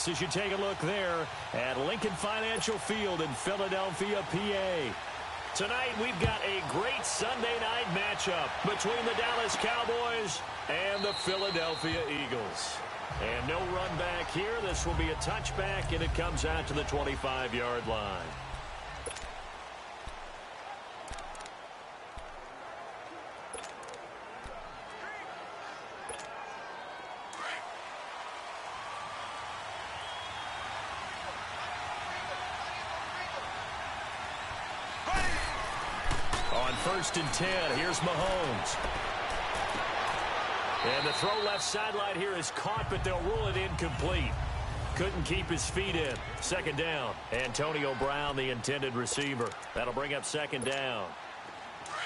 starts as you take a look there at Lincoln Financial Field in Philadelphia, PA. Tonight, we've got a great Sunday night matchup between the Dallas Cowboys and the Philadelphia Eagles. And no run back here. This will be a touchback, and it comes out to the 25-yard line. On 1st and 10, here's Mahomes. And the throw left sideline here is caught, but they'll rule it incomplete. Couldn't keep his feet in. 2nd down. Antonio Brown, the intended receiver. That'll bring up 2nd down.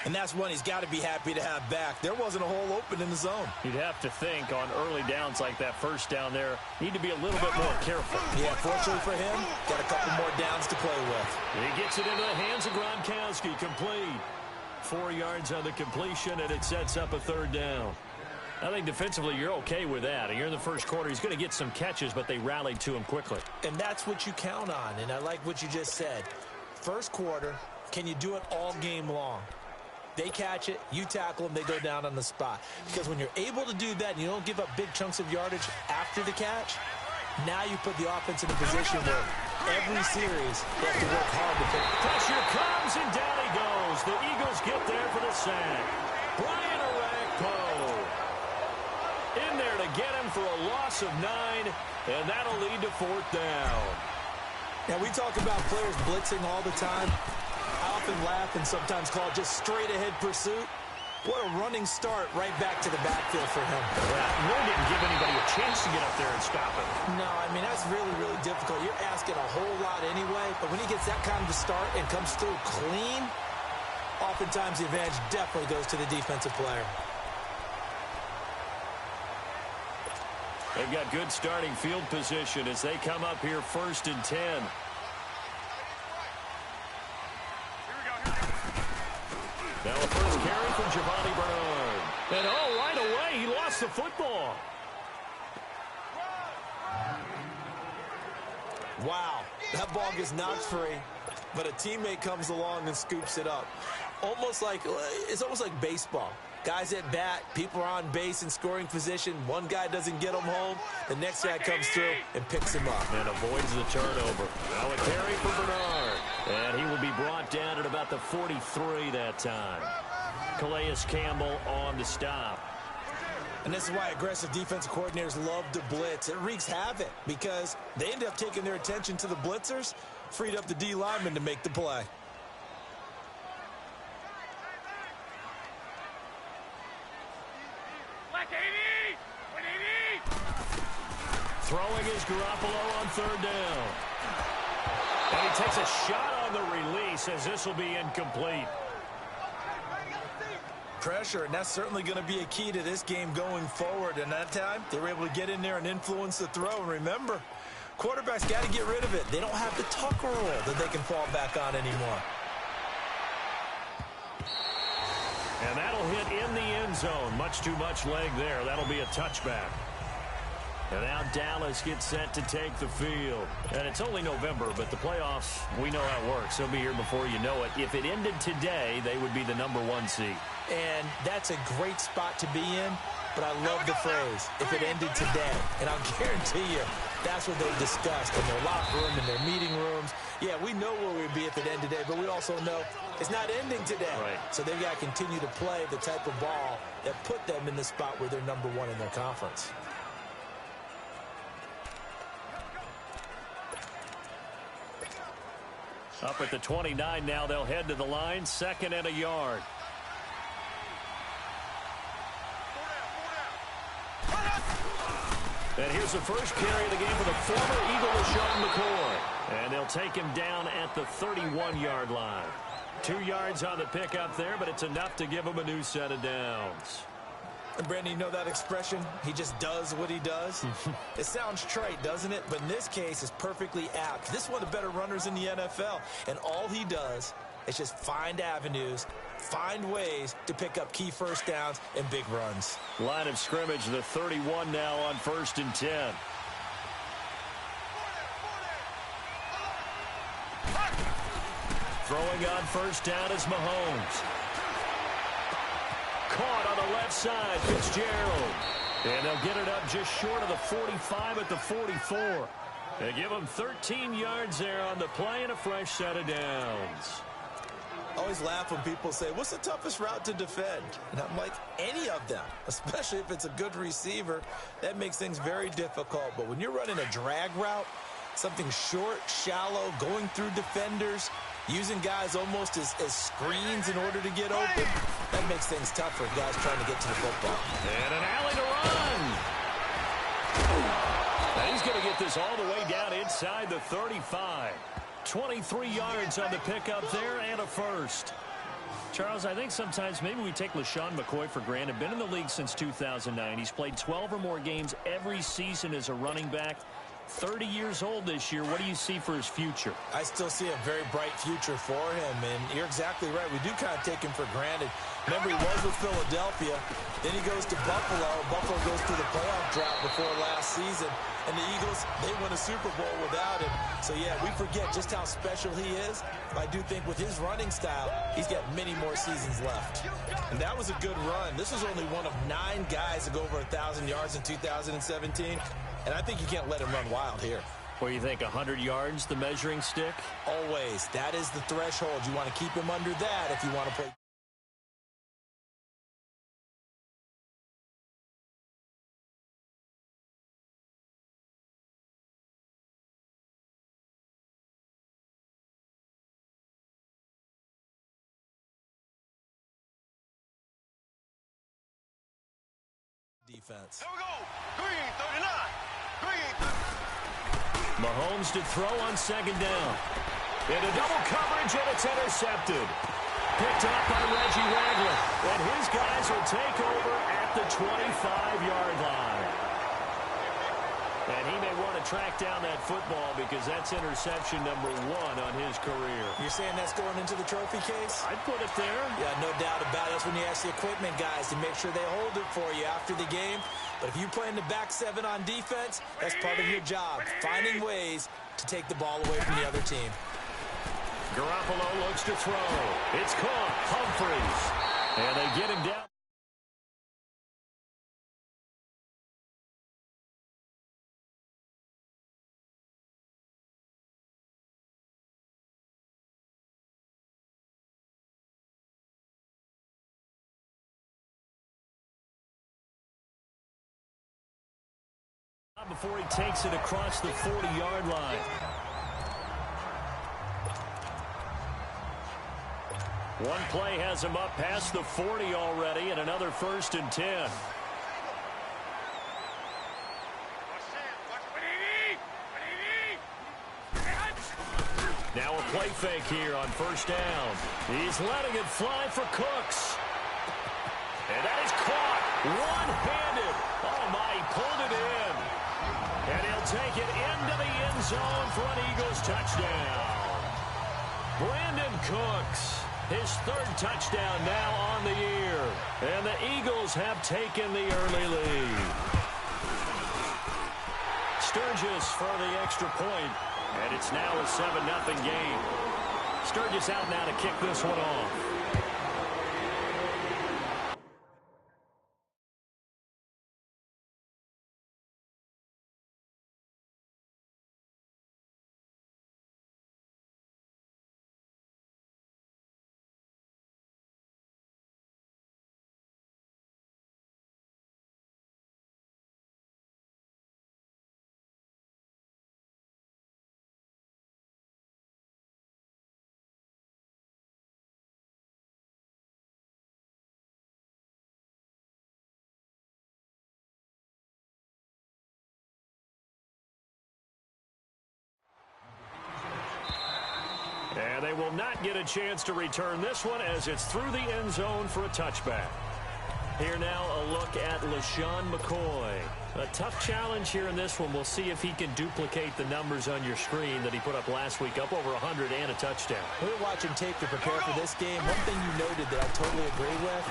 And that's one he's got to be happy to have back. There wasn't a hole open in the zone. You'd have to think on early downs like that 1st down there, need to be a little bit more careful. Yeah, fortunately for him, got a couple more downs to play with. He gets it into the hands of Gronkowski, complete. 4 yards on the completion, and it sets up a 3rd down. I think defensively you're okay with that. You're in the first quarter. He's going to get some catches, but they rallied to him quickly. And that's what you count on, and I like what you just said. First quarter, can you do it all game long? They catch it, you tackle them, they go down on the spot. Because when you're able to do that and you don't give up big chunks of yardage after the catch, now you put the offense in a position where every series they have to work hard to pick. Pressure comes, and down he goes. The Eagles get there for the sack. Brian Orakpo in there to get him for a loss of 9, and that'll lead to 4th down. Now, we talk about players blitzing all the time. I often laugh and sometimes call it just straight-ahead pursuit. What a running start right back to the backfield for him. Well, really didn't give anybody a chance to get up there and stop it. No, I mean, that's really, really difficult. You're asking a whole lot anyway, but when he gets that kind of a start and comes through clean, oftentimes the advantage definitely goes to the defensive player. They've got good starting field position as they come up here 1st and 10. Now a first carry from Giovanni Bernard. And right away, he lost the football. Wow, that ball gets knocked free, but a teammate comes along and scoops it up. It's almost like baseball. Guys at bat, people are on base in scoring position. One guy doesn't get them home. The next guy comes through and picks him up. And avoids the turnover. Now a carry for Bernard. And he will be brought down at about the 43 that time. Calais Campbell on the stop. And this is why aggressive defensive coordinators love to blitz. It wreaks havoc because they end up taking their attention to the blitzers, freed up the D lineman to make the play. Throwing is Garoppolo on 3rd down. And he takes a shot on the release as this will be incomplete. Pressure, and that's certainly going to be a key to this game going forward. And that time, they were able to get in there and influence the throw. And remember, quarterbacks got to get rid of it. They don't have the tuck roll that they can fall back on anymore. And that'll hit in the end zone. Much too much leg there. That'll be a touchback. And now Dallas gets set to take the field. And it's only November, but the playoffs, we know how it works. They'll be here before you know it. If it ended today, they would be the #1 seed. And that's a great spot to be in, but I love the phrase, if it ended today. And I'll guarantee you, that's what they've discussed in their locker room, in their meeting rooms. Yeah, we know where we'd be if it ended today, but we also know it's not ending today. Right. So they've got to continue to play the type of ball that put them in the spot where they're #1 in their conference. Up at the 29 now, they'll head to the line, 2nd and a yard. And here's the first carry of the game for the former Eagle, LaShawn McCoy. And they'll take him down at the 31-yard line. 2 yards on the pickup there, but it's enough to give him a new set of downs. And Brandon, you know that expression? He just does what he does. It sounds trite, doesn't it? But in this case, it's perfectly apt. This is one of the better runners in the NFL. And all he does is just find avenues, find ways to pick up key first downs and big runs. Line of scrimmage, the 31 now on 1st and 10. Throwing on first down is Mahomes. Caught on the left side, Fitzgerald. And they'll get it up just short of the 45 at the 44. They give him 13 yards there on the play and a fresh set of downs. I always laugh when people say, what's the toughest route to defend? And I'm like, any of them, especially if it's a good receiver. That makes things very difficult. But when you're running a drag route, something short, shallow, going through defenders, using guys almost as screens in order to get open, that makes things tough for guys trying to get to the football. And an alley to run. Now he's going to get this all the way down inside the 35. 23 yards on the pickup there and a first. Charles, I think sometimes maybe we take LaShawn McCoy for granted. Been in the league since 2009. He's played 12 or more games every season as a running back. 30 years old this year. What do you see for his future? I still see a very bright future for him, and you're exactly right. We do kind of take him for granted. Remember, he was with Philadelphia. Then he goes to Buffalo. Buffalo goes through the playoff drought before last season. And the Eagles, they won a Super Bowl without him. So, yeah, we forget just how special he is. I do think with his running style, he's got many more seasons left. And that was a good run. This was only one of 9 guys to go over 1,000 yards in 2017. And I think you can't let him run wild here. What do you think, 100 yards, the measuring stick? Always. That is the threshold. You want to keep him under that if you want to play. Defense. Here we go. Green 39. Green 39. Mahomes to throw on second down. Into double coverage, and it's intercepted. Picked up by Reggie Ragland. And his guys will take over at the 25-yard line. And he may want to track down that football because that's interception number 1 on his career. You're saying that's going into the trophy case? I'd put it there. Yeah, no doubt about it. That's when you ask the equipment guys to make sure they hold it for you after the game. But if you play in the back 7 on defense, that's part of your job, finding ways to take the ball away from the other team. Garoppolo looks to throw. It's caught. Humphries. And they get him down. Before he takes it across the 40-yard line. One play has him up past the 40 already, and another 1st and 10. Now a play fake here on first down. He's letting it fly for Cooks. And that is caught one-handed. Oh, my, he pulled it in. And he'll take it into the end zone for an Eagles touchdown. Brandon Cooks, his 3rd touchdown now on the year. And the Eagles have taken the early lead. Sturgis for the extra point. And it's now a 7-0 game. Sturgis out now to kick this one off. And they will not get a chance to return this one as it's through the end zone for a touchback. Here now a look at LaShawn McCoy. A tough challenge here in this one. We'll see if he can duplicate the numbers on your screen that he put up last week, up over 100 and a touchdown. We were watching tape to prepare for this game. One thing you noted that I totally agree with,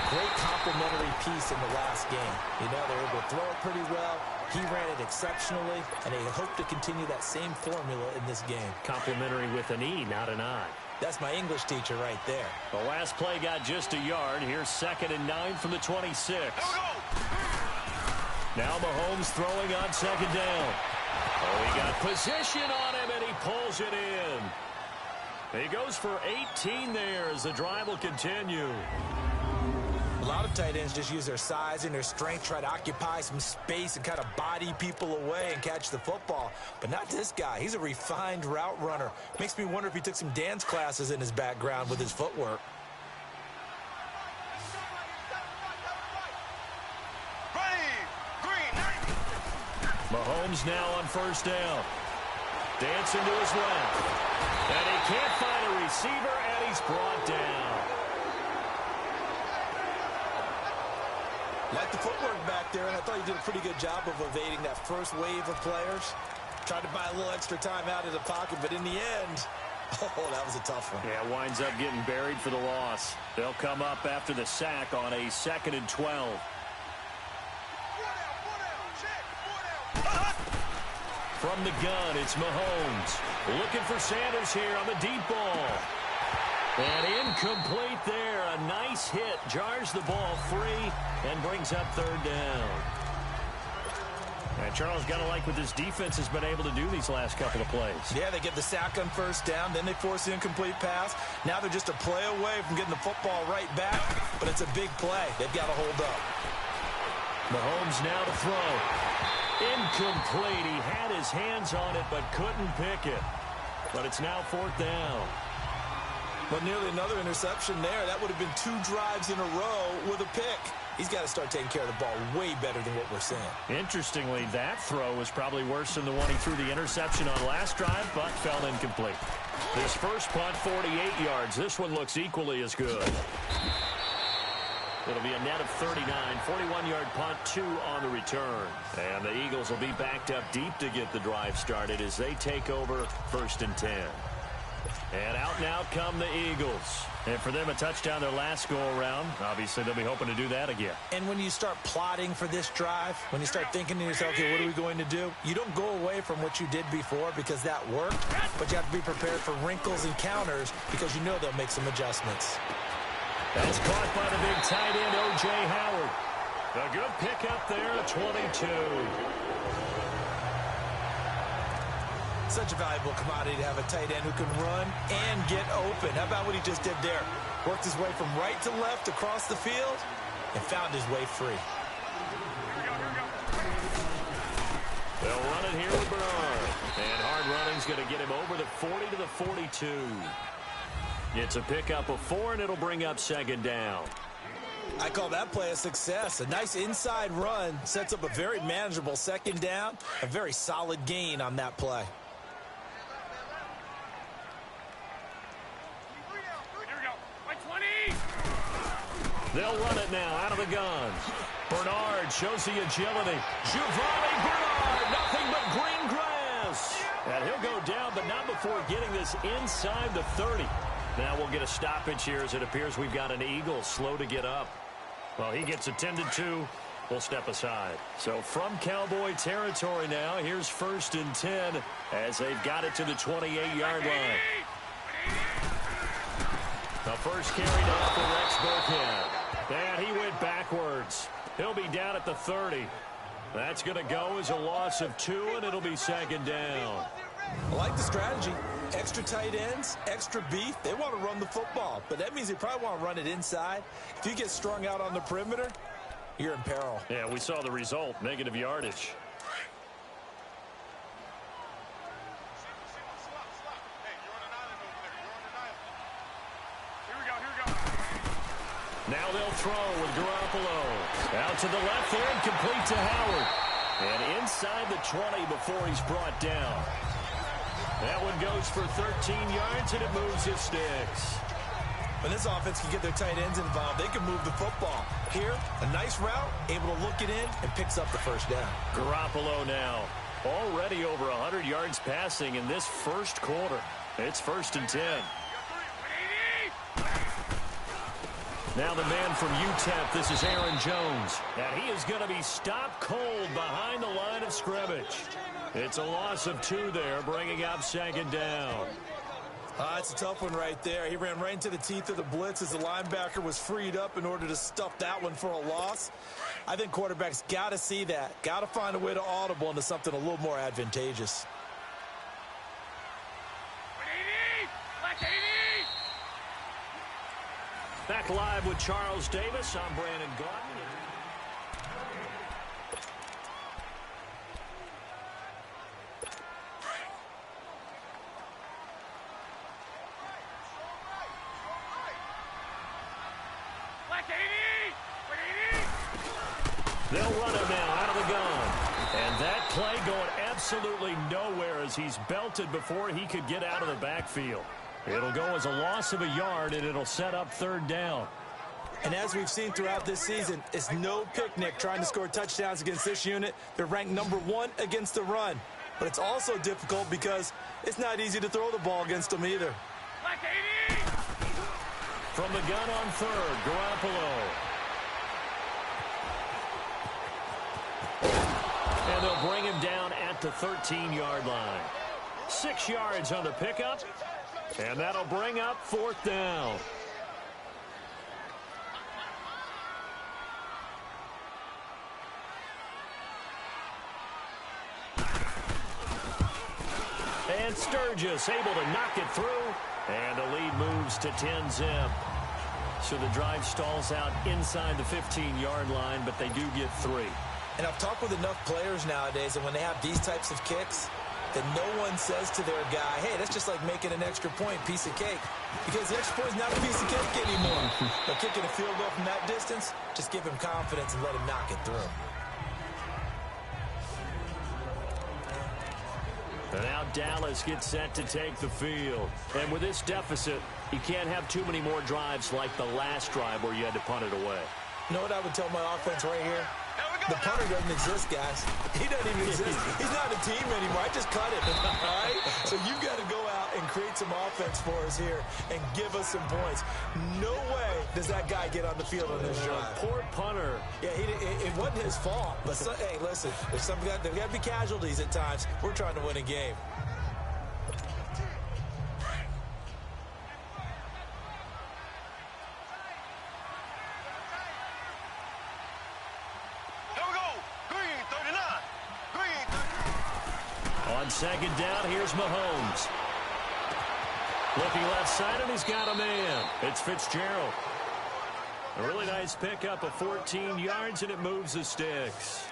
great complimentary piece in the last game. You know, they were able to throw it pretty well. He ran it exceptionally, and they hope to continue that same formula in this game. Complimentary with an E, not an I. That's my English teacher right there. The last play got just a yard. Here's 2nd and 9 from the 26. Now Mahomes throwing on 2nd down. Oh, he got position on him, and he pulls it in. He goes for 18 there as the drive will continue. A lot of tight ends just use their size and their strength, try to occupy some space and kind of body people away and catch the football. But not this guy. He's a refined route runner. Makes me wonder if he took some dance classes in his background with his footwork. Mahomes now on 1st down. Dancing to his left. And he can't find a receiver, and he's brought down. Like the footwork back there, and I thought he did a pretty good job of evading that first wave of players. Tried to buy a little extra time out of the pocket, but in the end, oh, that was a tough one. Yeah, winds up getting buried for the loss. They'll come up after the sack on a 2nd and 12. From the gun, it's Mahomes. Looking for Sanders here on the deep ball. And incomplete there. A nice hit. Jars the ball free and brings up 3rd down. And Charles, got to like what this defense has been able to do these last couple of plays. Yeah, they get the sack on 1st down. Then they force the incomplete pass. Now they're just a play away from getting the football right back. But it's a big play. They've got to hold up. Mahomes now to throw. Incomplete. He had his hands on it but couldn't pick it. But it's now 4th down. But nearly another interception there. That would have been 2 drives in a row with a pick. He's got to start taking care of the ball way better than what we're seeing. Interestingly, that throw was probably worse than the one he threw the interception on last drive, but fell incomplete. This first punt, 48 yards. This one looks equally as good. It'll be a net of 39, 41-yard punt, 2 on the return. And the Eagles will be backed up deep to get the drive started as they take over 1st and 10. And out and out come the Eagles. And for them, a touchdown their last go-around. Obviously, they'll be hoping to do that again. And when you start plotting for this drive, when you start thinking to yourself, okay, what are we going to do? You don't go away from what you did before because that worked, but you have to be prepared for wrinkles and counters because you know they'll make some adjustments. That's caught by the big tight end, O.J. Howard. A good pickup there at 22. Such a valuable commodity to have a tight end who can run and get open. How about what he just did there? Worked his way from right to left across the field and found his way free. They'll run it here with Bernard. And hard running's going to get him over the 40 to the 42. It's a pickup of 4, and it'll bring up 2nd down. I call that play a success. A nice inside run sets up a very manageable 2nd down. A very solid gain on that play. They'll run it now out of the gun. Bernard shows the agility. Giovanni Bernard, nothing but green grass. And he'll go down, but not before getting this inside the 30. Now we'll get a stoppage here as it appears we've got an Eagle slow to get up. Well, he gets attended to. We'll step aside. So from Cowboy territory now, here's 1st and 10 as they've got it to the 28-yard line. The first carry down for Rex Burkhead. And he went backwards. He'll be down at the 30. That's going to go as a loss of 2, and it'll be 2nd down. I like the strategy. Extra tight ends, extra beef. They want to run the football, but that means they probably want to run it inside. If you get strung out on the perimeter, you're in peril. Yeah, we saw the result, negative yardage. Now they'll throw with Garoppolo. Out to the left there and complete to Howard. And inside the 20 before he's brought down. That one goes for 13 yards, and it moves his sticks. When this offense can get their tight ends involved, they can move the football. Here, a nice route, able to look it in, and picks up the 1st down. Garoppolo now. Already over 100 yards passing in this first quarter. It's 1st and 10. Now the man from UTEP, this is Aaron Jones. And he is going to be stopped cold behind the line of scrimmage. It's a loss of 2 there, bringing up 2nd down. It's a tough one right there. He ran right into the teeth of the blitz as the linebacker was freed up in order to stuff that one for a loss. I think quarterbacks got to see that. Got to find a way to audible into something a little more advantageous. Back live with Charles Davis. I'm Brandon Gaudin. They'll run him now out of the gun. And that play going absolutely nowhere as he's belted before he could get out of the backfield. It'll go as a loss of a yard, and it'll set up third down. And as we've seen throughout this season, it's no picnic trying to score touchdowns against this unit. They're ranked #1 against the run. But it's also difficult because it's not easy to throw the ball against them either. From the gun on third, Garoppolo. And they'll bring him down at the 13-yard line. 6 yards on the pickup, and that'll bring up fourth down. And Sturgis able to knock it through, and the lead moves to 10-zip. So the drive stalls out inside the 15-yard line, but they do get 3. And I've talked with enough players nowadays, and when they have these types of kicks, that no one says to their guy, hey, that's just like making an extra point, piece of cake. Because the extra point is not a piece of cake anymore. But kicking a field goal from that distance, just give him confidence and let him knock it through. And now Dallas gets set to take the field. And with this deficit, you can't have too many more drives like the last drive where you had to punt it away. You know what I would tell my offense right here? The punter doesn't exist, guys. He doesn't even exist. He's not a team anymore. I just cut him, all right? So you've got to go out and create some offense for us here and give us some points. No way does that guy get on the field on this drive. Poor punter. Yeah, it wasn't his fault. But, hey, listen, there's got to be casualties at times. We're trying to win a game. On second down, here's Mahomes. Looking left side, and he's got a man. It's Fitzgerald. A really nice pickup of 14 yards, and it moves the sticks.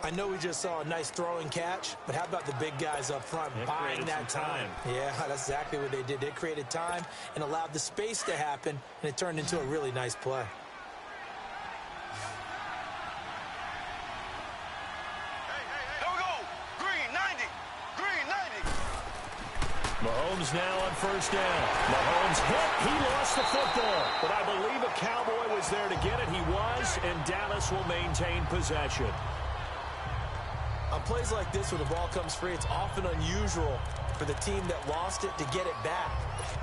I know we just saw a nice throwing catch, but how about the big guys up front buying that time? Yeah, that's exactly what they did. They created time and allowed the space to happen, and it turned into a really nice play. Mahomes now on first down. Mahomes hit. He lost the football. But I believe a Cowboy was there to get it. He was, and Dallas will maintain possession. On plays like this, when the ball comes free, it's often unusual for the team that lost it to get it back.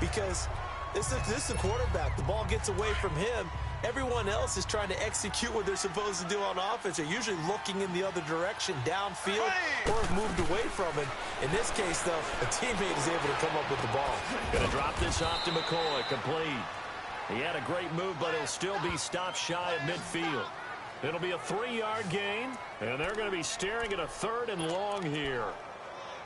Because this is a quarterback. The ball gets away from him. Everyone else is trying to execute what they're supposed to do on offense. They're usually looking in the other direction, downfield, or have moved away from it. In this case, though, a teammate is able to come up with the ball. Going to drop this off to McCoy, complete. He had a great move, but he'll still be stopped shy of midfield. It'll be a 3-yard gain, and they're going to be staring at a 3rd and long here.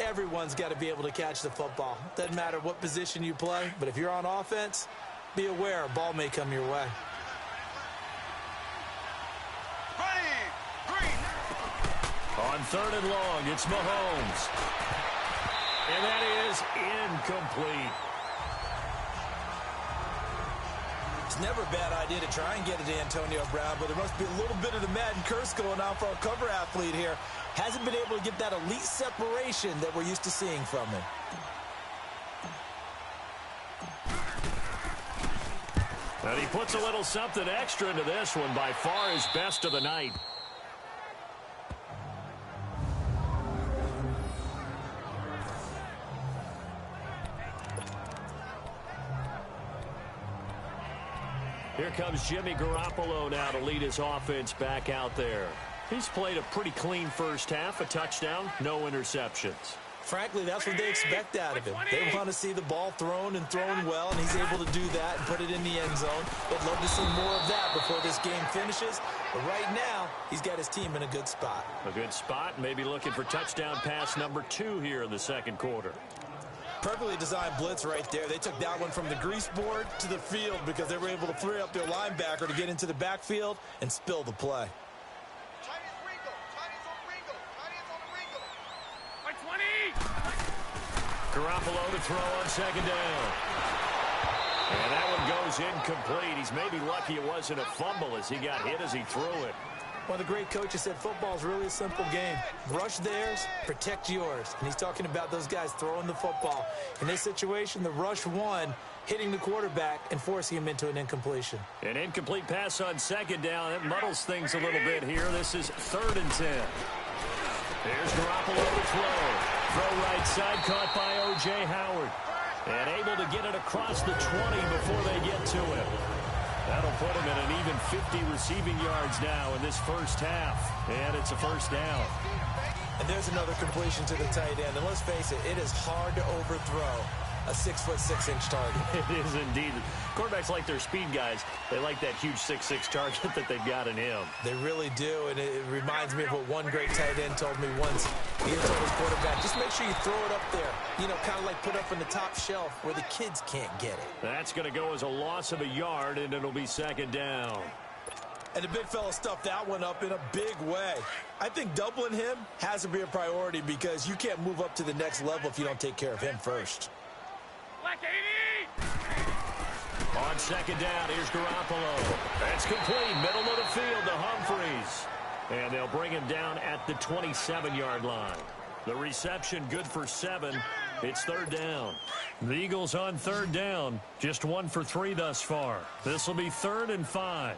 Everyone's got to be able to catch the football. Doesn't matter what position you play, but if you're on offense, be aware a ball may come your way. On 3rd and long, it's Mahomes. And that is incomplete. It's never a bad idea to try and get it to Antonio Brown, but there must be a little bit of the Madden curse going on for our cover athlete here. Hasn't been able to get that elite separation that we're used to seeing from him. And he puts a little something extra into this one, by far his best of the night. Here comes Jimmy Garoppolo now to lead his offense back out there. He's played a pretty clean first half, a touchdown, no interceptions. Frankly, that's what they expect out of him. They want to see the ball thrown and thrown well, and he's able to do that and put it in the end zone. They'd love to see more of that before this game finishes. But right now, he's got his team in a good spot. A good spot, maybe looking for touchdown pass number 2 here in the second quarter. Perfectly designed blitz right there. They took that one from the grease board to the field because they were able to free up their linebacker to get into the backfield and spill the play. Garoppolo to throw on second down. And that one goes incomplete. He's maybe lucky it wasn't a fumble as he got hit as he threw it. One of the great coaches said football is really a simple game. Rush theirs, protect yours. And he's talking about those guys throwing the football. In this situation, the rush won, hitting the quarterback and forcing him into an incompletion. An incomplete pass on second down. It muddles things a little bit here. This is 3rd and 10. Here's Garoppolo to throw. Throw right side, caught by O.J. Howard. And able to get it across the 20 before they get to him. That'll put him at an even 50 receiving yards now in this first half. And it's a first down. And there's another completion to the tight end. And let's face it, it is hard to overthrow a 6'6" target. It is indeed. Quarterbacks like their speed guys. They like that huge 6'6" target that they've got in him. They really do, and it reminds me of what one great tight end told me once. He told his quarterback, just make sure you throw it up there. You know, kind of like put up in the top shelf where the kids can't get it. That's going to go as a loss of a yard, and it'll be second down. And the big fella stuffed that one up in a big way. I think doubling him has to be a priority because you can't move up to the next level if you don't take care of him first. On second down, here's Garoppolo. That's complete. Middle of the field to Humphries. And they'll bring him down at the 27-yard line. The reception good for 7. It's 3rd down. The Eagles on 3rd down. Just 1 for 3 thus far. This will be 3rd and 5.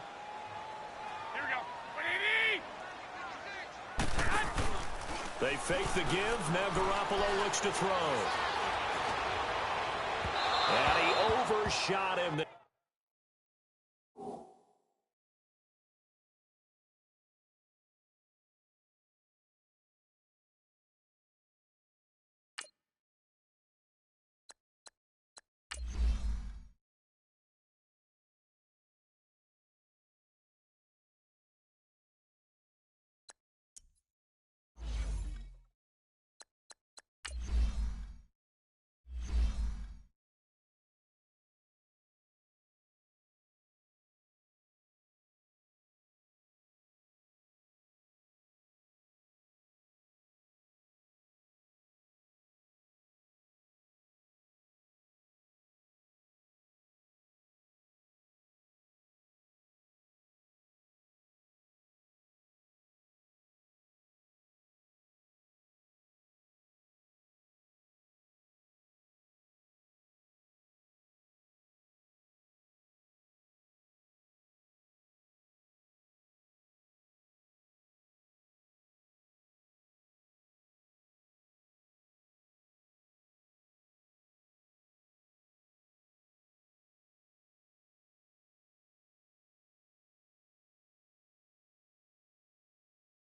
Here we go. They fake the give. Now Garoppolo looks to throw. And he overshot him.